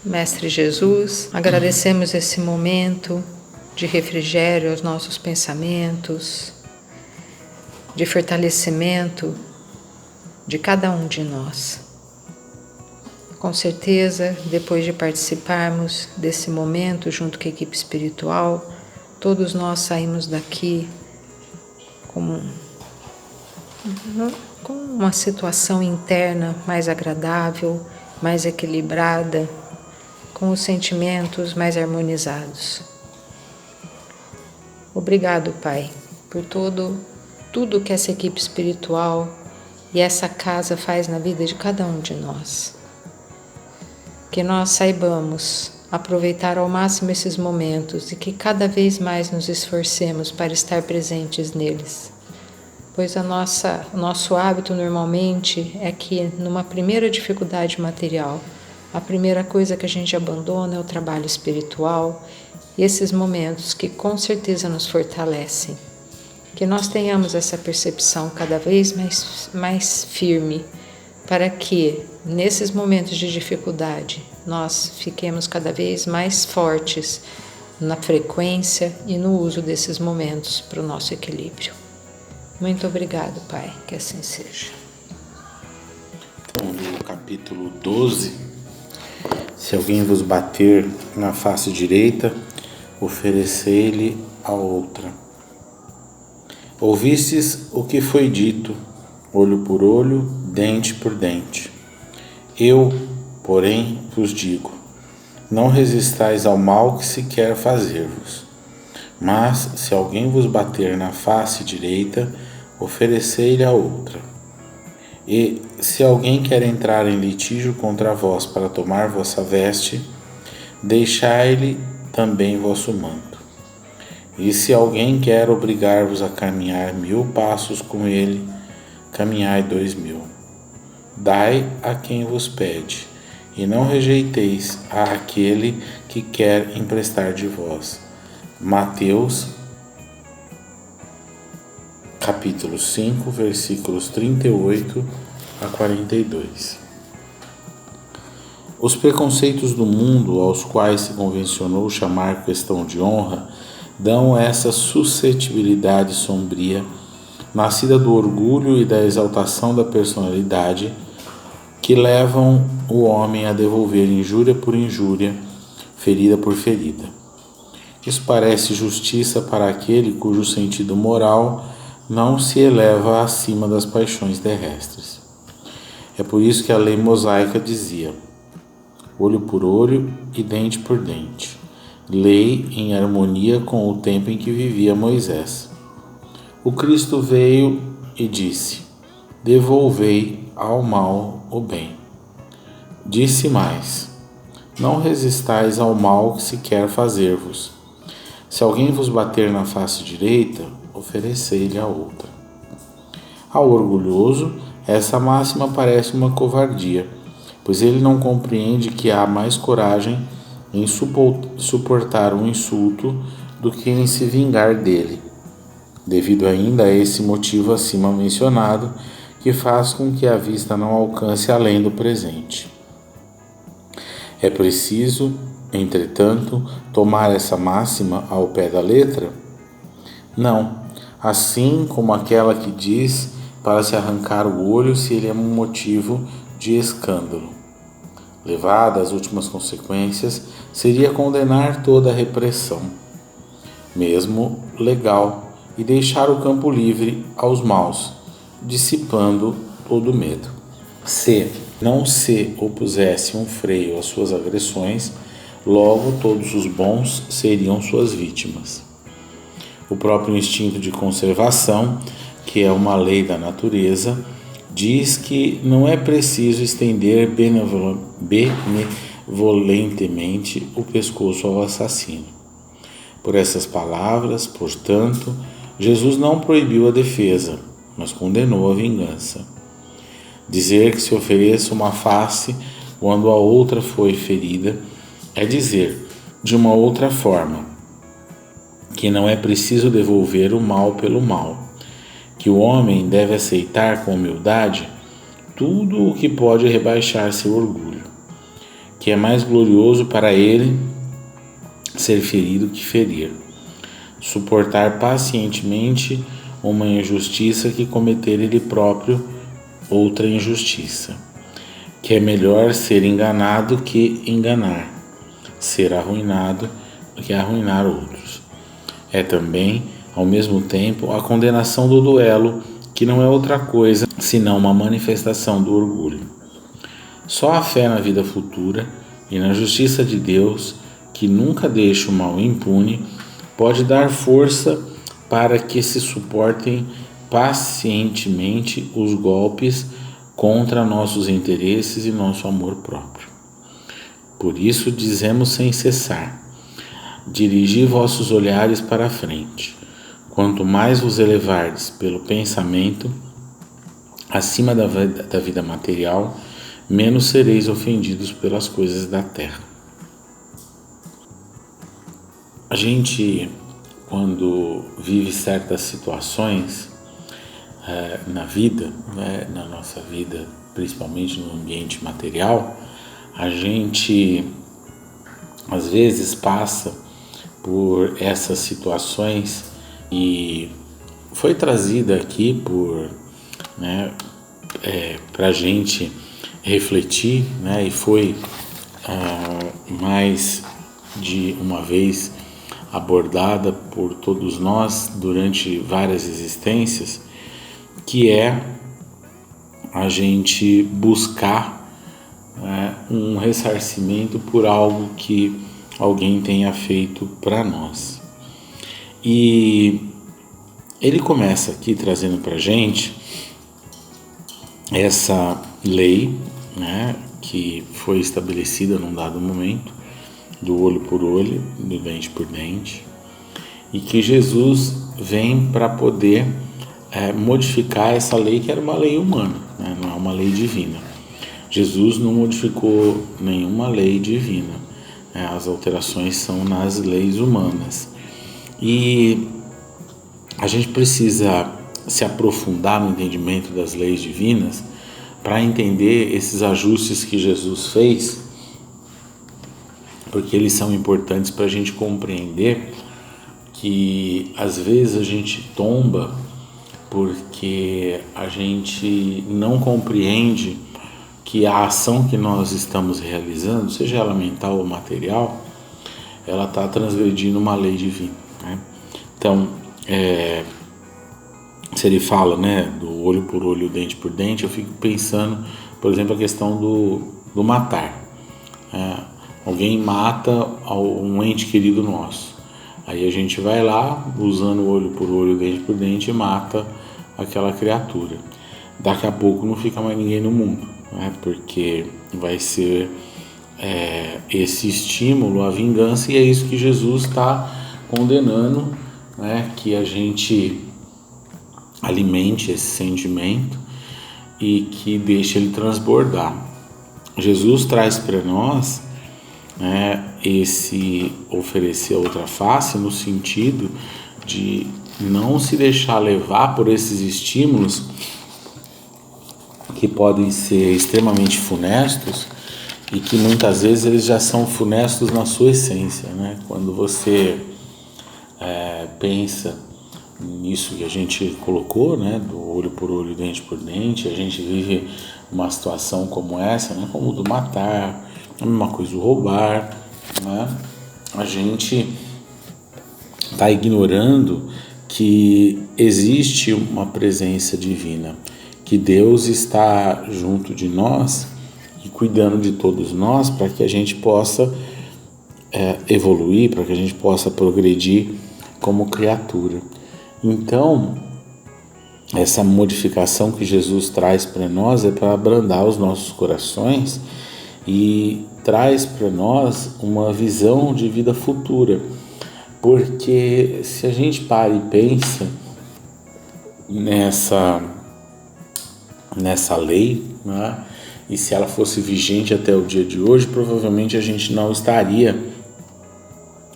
Mestre Jesus, agradecemos esse momento de refrigério aos nossos pensamentos, de fortalecimento de cada um de nós. Com certeza, depois de participarmos desse momento junto com a equipe espiritual, todos nós saímos daqui com uma situação interna mais agradável, mais equilibrada, com os sentimentos mais harmonizados. Obrigado, Pai, por tudo que essa equipe espiritual e essa casa faz na vida de cada um de nós. Que nós saibamos aproveitar ao máximo esses momentos e que cada vez mais nos esforcemos para estar presentes neles. Pois o nosso hábito normalmente é que numa primeira dificuldade material, a primeira coisa que a gente abandona é o trabalho espiritual e esses momentos que com certeza nos fortalecem. Que nós tenhamos essa percepção cada vez mais firme para que nesses momentos de dificuldade nós fiquemos cada vez mais fortes na frequência e no uso desses momentos para o nosso equilíbrio. Muito obrigado, Pai, que assim seja. Então, no capítulo 12, se alguém vos bater na face direita, oferecei-lhe a outra. Ouvistes o que foi dito, olho por olho, dente por dente. Eu, porém, vos digo, não resistais ao mal que se quer fazer-vos. Mas, se alguém vos bater na face direita, oferecei-lhe a outra. E, se alguém quer entrar em litígio contra vós para tomar vossa veste, deixai-lhe também vosso manto. E se alguém quer obrigar-vos a caminhar 1000 passos com ele, caminhai 2000. Dai a quem vos pede, e não rejeiteis àquele que quer emprestar de vós. Mateus, capítulo 5, versículos 38 a 42. Os preconceitos do mundo, aos quais se convencionou chamar questão de honra, dão essa suscetibilidade sombria, nascida do orgulho e da exaltação da personalidade, que levam o homem a devolver injúria por injúria, ferida por ferida. Isso parece justiça para aquele cujo sentido moral não se eleva acima das paixões terrestres. É por isso que a lei mosaica dizia: olho por olho e dente por dente, lei em harmonia com o tempo em que vivia Moisés. O Cristo veio e disse: devolvei ao mal o bem. Disse mais: não resistais ao mal que se quer fazer-vos. Se alguém vos bater na face direita, oferecei-lhe a outra. Ao orgulhoso, essa máxima parece uma covardia, pois ele não compreende que há mais coragem em suportar um insulto do que em se vingar dele, devido ainda a esse motivo acima mencionado, que faz com que a vista não alcance além do presente. É preciso, entretanto, tomar essa máxima ao pé da letra? Não, assim como aquela que diz para se arrancar o olho se ele é um motivo de escândalo. Levada às últimas consequências, seria condenar toda a repressão, mesmo legal, e deixar o campo livre aos maus, dissipando todo medo. Se não se opusesse um freio às suas agressões, logo todos os bons seriam suas vítimas. O próprio instinto de conservação, que é uma lei da natureza, diz que não é preciso estender benevolentemente o pescoço ao assassino. Por essas palavras, portanto, Jesus não proibiu a defesa, mas condenou a vingança. Dizer que se ofereça uma face quando a outra foi ferida é dizer, de uma outra forma, que não é preciso devolver o mal pelo mal, que o homem deve aceitar com humildade tudo o que pode rebaixar seu orgulho, que é mais glorioso para ele ser ferido que ferir. Suportar pacientemente uma injustiça que cometer ele próprio outra injustiça. Que é melhor ser enganado que enganar, ser arruinado que arruinar outros. É também, ao mesmo tempo, a condenação do duelo, que não é outra coisa senão uma manifestação do orgulho. Só a fé na vida futura e na justiça de Deus, que nunca deixa o mal impune, pode dar força para que se suportem pacientemente os golpes contra nossos interesses e nosso amor próprio. Por isso dizemos sem cessar: dirigi vossos olhares para a frente. Quanto mais vos elevardes pelo pensamento acima da vida material, menos sereis ofendidos pelas coisas da terra. A gente, quando vive certas situações na vida, na nossa vida, principalmente no ambiente material, a gente às vezes passa por essas situações e foi trazida aqui para a gente refletir, e foi mais de uma vez abordada por todos nós durante várias existências, que é a gente buscar um ressarcimento por algo que alguém tenha feito para nós. E ele começa aqui trazendo para a gente essa lei, que foi estabelecida num dado momento, do olho por olho, do dente por dente, e que Jesus vem para poder modificar essa lei, que era uma lei humana, não é uma lei divina. Jesus não modificou nenhuma lei divina, as alterações são nas leis humanas. E a gente precisa se aprofundar no entendimento das leis divinas para entender esses ajustes que Jesus fez, porque eles são importantes para a gente compreender que às vezes a gente tomba porque a gente não compreende que a ação que nós estamos realizando, seja ela mental ou material, ela está transgredindo uma lei divina, Então, se ele fala, do olho por olho, dente por dente, eu fico pensando, por exemplo, a questão do matar. Alguém mata um ente querido nosso. Aí a gente vai lá, usando o olho por olho, dente por dente, e mata aquela criatura. Daqui a pouco não fica mais ninguém no mundo, porque vai ser esse estímulo à vingança, e é isso que Jesus está condenando, que a gente alimente esse sentimento e que deixe ele transbordar. Jesus traz para nós esse oferecer outra face, no sentido de não se deixar levar por esses estímulos que podem ser extremamente funestos e que muitas vezes eles já são funestos na sua essência, Quando você pensa nisso que a gente colocou, do olho por olho, dente por dente, a gente vive uma situação como essa, como o do matar, a mesma coisa o roubar, a gente está ignorando que existe uma presença divina, que Deus está junto de nós e cuidando de todos nós para que a gente possa evoluir, para que a gente possa progredir como criatura. Então, essa modificação que Jesus traz para nós é para abrandar os nossos corações e traz para nós uma visão de vida futura, porque se a gente para e pensa nessa lei, e se ela fosse vigente até o dia de hoje, provavelmente a gente não estaria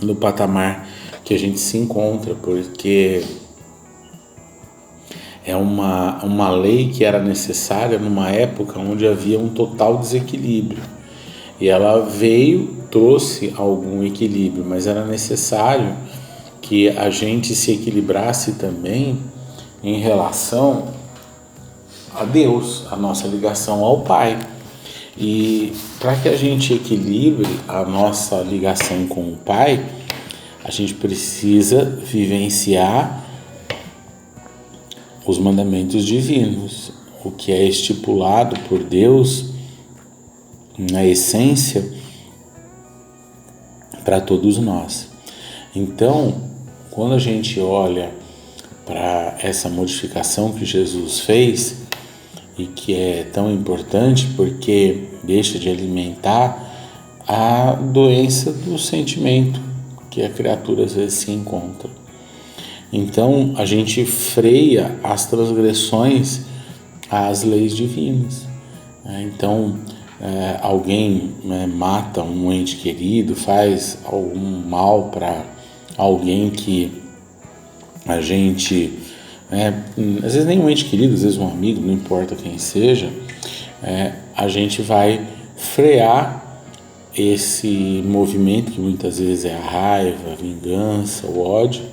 no patamar que a gente se encontra, porque é uma lei que era necessária numa época onde havia um total desequilíbrio. E ela trouxe algum equilíbrio, mas era necessário que a gente se equilibrasse também em relação a Deus, a nossa ligação ao Pai. E para que a gente equilibre a nossa ligação com o Pai, a gente precisa vivenciar os mandamentos divinos, o que é estipulado por Deus na essência para todos nós. Então, quando a gente olha para essa modificação que Jesus fez e que é tão importante porque deixa de alimentar a doença do sentimento que a criatura às vezes se encontra. Então, a gente freia as transgressões às leis divinas. Então, alguém mata um ente querido, faz algum mal para alguém que a gente, às vezes nem um ente querido, às vezes um amigo, não importa quem seja, a gente vai frear esse movimento que muitas vezes é a raiva, a vingança, o ódio,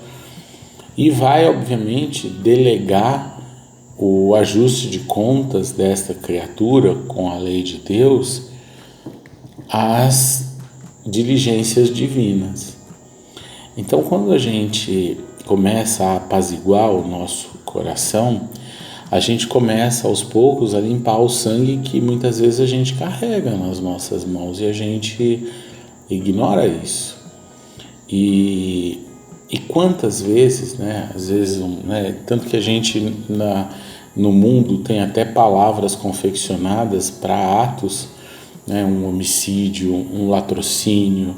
e vai obviamente delegar o ajuste de contas desta criatura com a lei de Deus às diligências divinas. Então, quando a gente começa a apaziguar o nosso coração, a gente começa aos poucos a limpar o sangue que muitas vezes a gente carrega nas nossas mãos e a gente ignora isso. E quantas vezes, às vezes, tanto que a gente no mundo tem até palavras confeccionadas para atos, um homicídio, um latrocínio,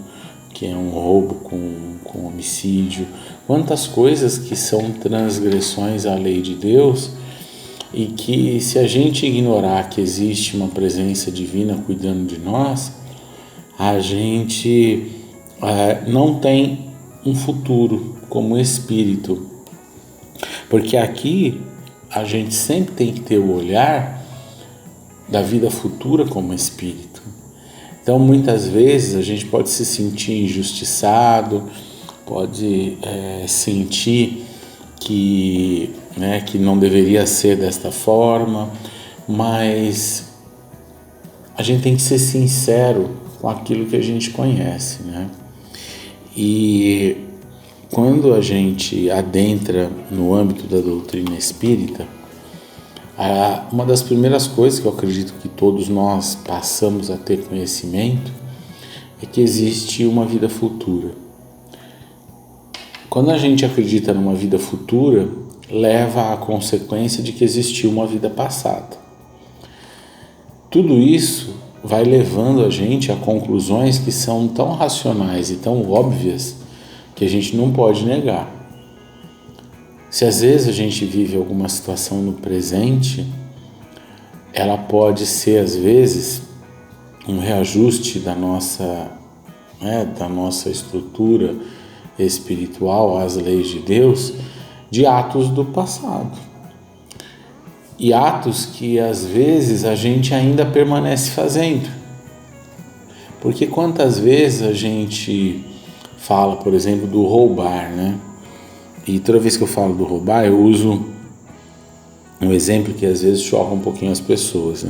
que é um roubo com homicídio, quantas coisas que são transgressões à lei de Deus e que, se a gente ignorar que existe uma presença divina cuidando de nós, a gente não tem um futuro como espírito, porque aqui a gente sempre tem que ter o olhar da vida futura como espírito. Então, muitas vezes a gente pode se sentir injustiçado, pode sentir que não deveria ser desta forma, mas a gente tem que ser sincero com aquilo que a gente conhece, E quando a gente adentra no âmbito da doutrina espírita, uma das primeiras coisas que eu acredito que todos nós passamos a ter conhecimento é que existe uma vida futura. Quando a gente acredita numa vida futura, leva à consequência de que existiu uma vida passada. Tudo isso vai levando a gente a conclusões que são tão racionais e tão óbvias que a gente não pode negar. Se às vezes a gente vive alguma situação no presente, ela pode ser às vezes um reajuste da nossa estrutura espiritual às leis de Deus, de atos do passado. E atos que às vezes a gente ainda permanece fazendo. Porque quantas vezes a gente fala, por exemplo, do roubar, E toda vez que eu falo do roubar, eu uso um exemplo que às vezes choca um pouquinho as pessoas,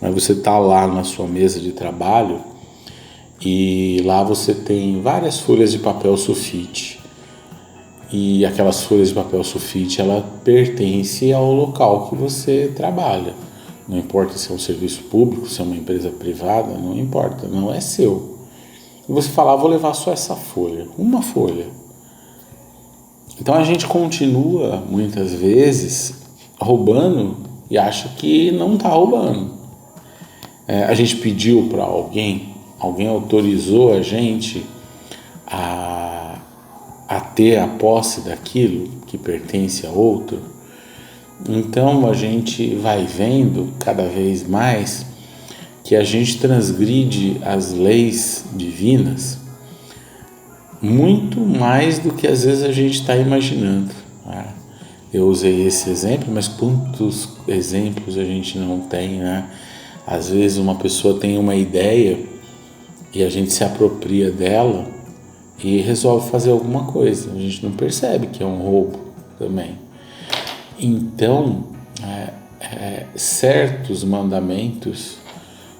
Mas você está lá na sua mesa de trabalho e lá você tem várias folhas de papel sulfite. E aquelas folhas de papel sulfite, ela pertence ao local que você trabalha. Não importa se é um serviço público, se é uma empresa privada, não importa, não é seu. E você fala, vou levar só essa folha, uma folha. Então a gente continua, muitas vezes, roubando e acha que não está roubando. A gente pediu para alguém autorizou a gente a ter a posse daquilo que pertence a outro. Então a gente vai vendo cada vez mais que a gente transgride as leis divinas muito mais do que às vezes a gente está imaginando. Eu usei esse exemplo, mas quantos exemplos a gente não tem, Às vezes uma pessoa tem uma ideia e a gente se apropria dela e resolve fazer alguma coisa. A gente não percebe que é um roubo também. Então, certos mandamentos,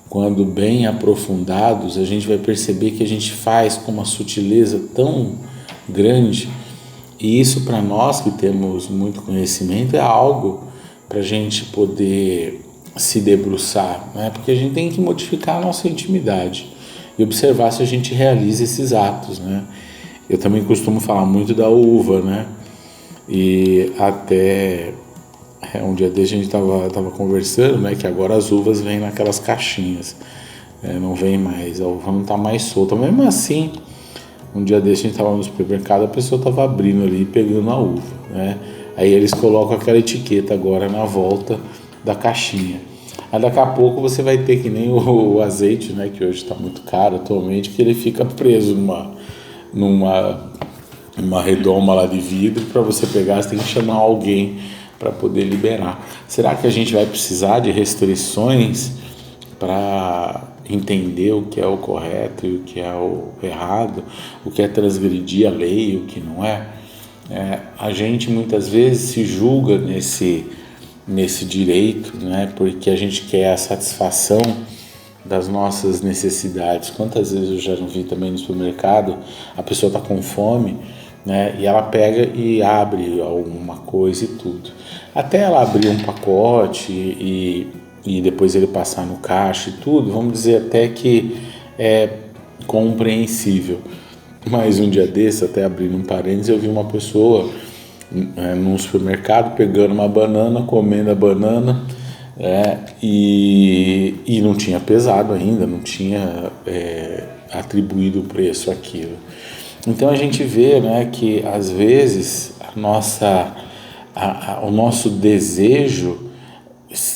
quando bem aprofundados, a gente vai perceber que a gente faz com uma sutileza tão grande, e isso para nós que temos muito conhecimento é algo para a gente poder se debruçar, né? Porque a gente tem que modificar a nossa intimidade e observar se a gente realiza esses atos, né? Eu também costumo falar muito da uva, né? E até um dia desse a gente tava conversando, né? Que agora as uvas vêm naquelas caixinhas, não vem mais, a uva não está mais solta. Mesmo assim, um dia desse a gente estava no supermercado, a pessoa estava abrindo ali e pegando a uva, né? Aí eles colocam aquela etiqueta agora na volta da caixinha. Aí daqui a pouco você vai ter que nem o azeite, né? Que hoje está muito caro atualmente, que ele fica preso numa redoma lá de vidro. Para você pegar, você tem que chamar alguém para poder liberar. Será que a gente vai precisar de restrições para entender o que é o correto e o que é o errado, o que é transgredir a lei e o que não é? A gente muitas vezes se julga nesse direito, né? Porque a gente quer a satisfação das nossas necessidades. Quantas vezes eu já vi também no supermercado, a pessoa está com fome, né? E ela pega e abre alguma coisa e tudo. Até ela abrir um pacote e depois ele passar no caixa e tudo, vamos dizer até que é compreensível. Mas um dia desse, até abrindo um parênteses, eu vi uma pessoa num supermercado pegando uma banana, comendo a banana, e não tinha pesado ainda, não tinha atribuído o preço àquilo. Então a gente vê, né, que às vezes o nosso desejo,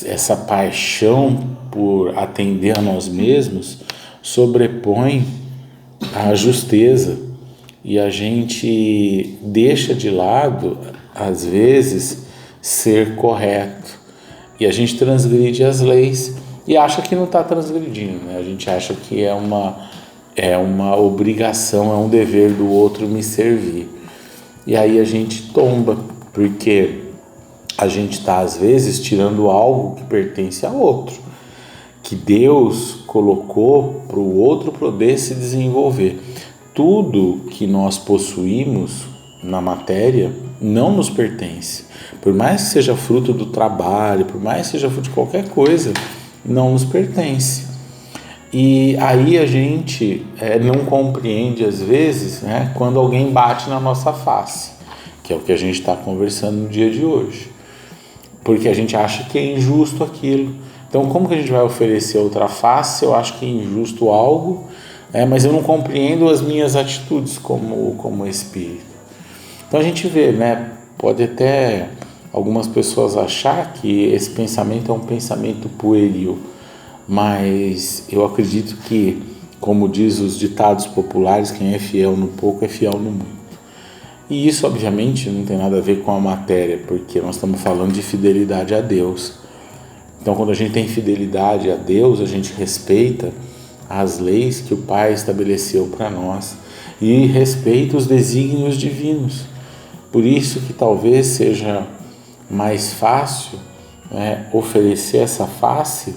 essa paixão por atender a nós mesmos, sobrepõe a justeza, e a gente deixa de lado, às vezes, ser correto, e a gente transgride as leis e acha que não está transgredindo, né? A gente acha que é uma obrigação, é um dever do outro me servir, e aí a gente tomba, porque a gente está às vezes tirando algo que pertence a outro, que Deus colocou para o outro poder se desenvolver. Tudo que nós possuímos na matéria não nos pertence. Por mais que seja fruto do trabalho, por mais que seja fruto de qualquer coisa, não nos pertence. E aí a gente não compreende às vezes, né, quando alguém bate na nossa face, que é o que a gente está conversando no dia de hoje. Porque a gente acha que é injusto aquilo. Então, como que a gente vai oferecer outra face se eu acho que é injusto algo, mas eu não compreendo as minhas atitudes como espírito? Então a gente vê, né? Pode até algumas pessoas achar que esse pensamento é um pensamento pueril, mas eu acredito que, como diz os ditados populares, quem é fiel no pouco é fiel no muito. E isso, obviamente, não tem nada a ver com a matéria, porque nós estamos falando de fidelidade a Deus. Então, quando a gente tem fidelidade a Deus, a gente respeita as leis que o Pai estabeleceu para nós e respeita os desígnios divinos. Por isso que talvez seja mais fácil, oferecer essa face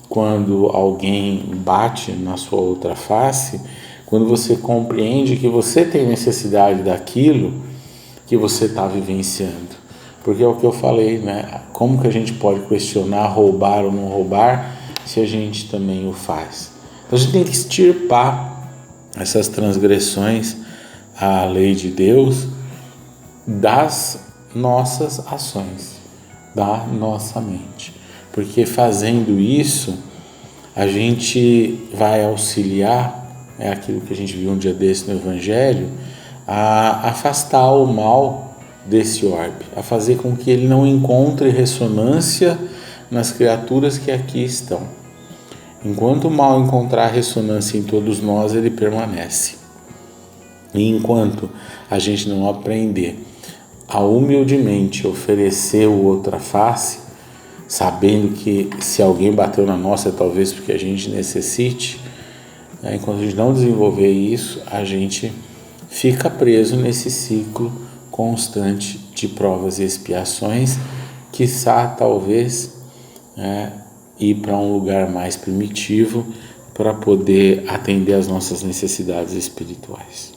quando alguém bate na sua outra face, quando você compreende que você tem necessidade daquilo que você está vivenciando. Porque é o que eu falei, né? Como que a gente pode questionar roubar ou não roubar se a gente também o faz? Então a gente tem que extirpar essas transgressões à lei de Deus das nossas ações, da nossa mente. Porque fazendo isso, a gente vai auxiliar, aquilo que a gente viu um dia desse no Evangelho, a afastar o mal desse orbe, a fazer com que ele não encontre ressonância nas criaturas que aqui estão. Enquanto o mal encontrar ressonância em todos nós, ele permanece. E enquanto a gente não aprender a humildemente oferecer o outra face, sabendo que se alguém bateu na nossa, talvez porque a gente necessite, Enquanto a gente não desenvolver isso, a gente fica preso nesse ciclo constante de provas e expiações, quiçá talvez ir para um lugar mais primitivo para poder atender às nossas necessidades espirituais.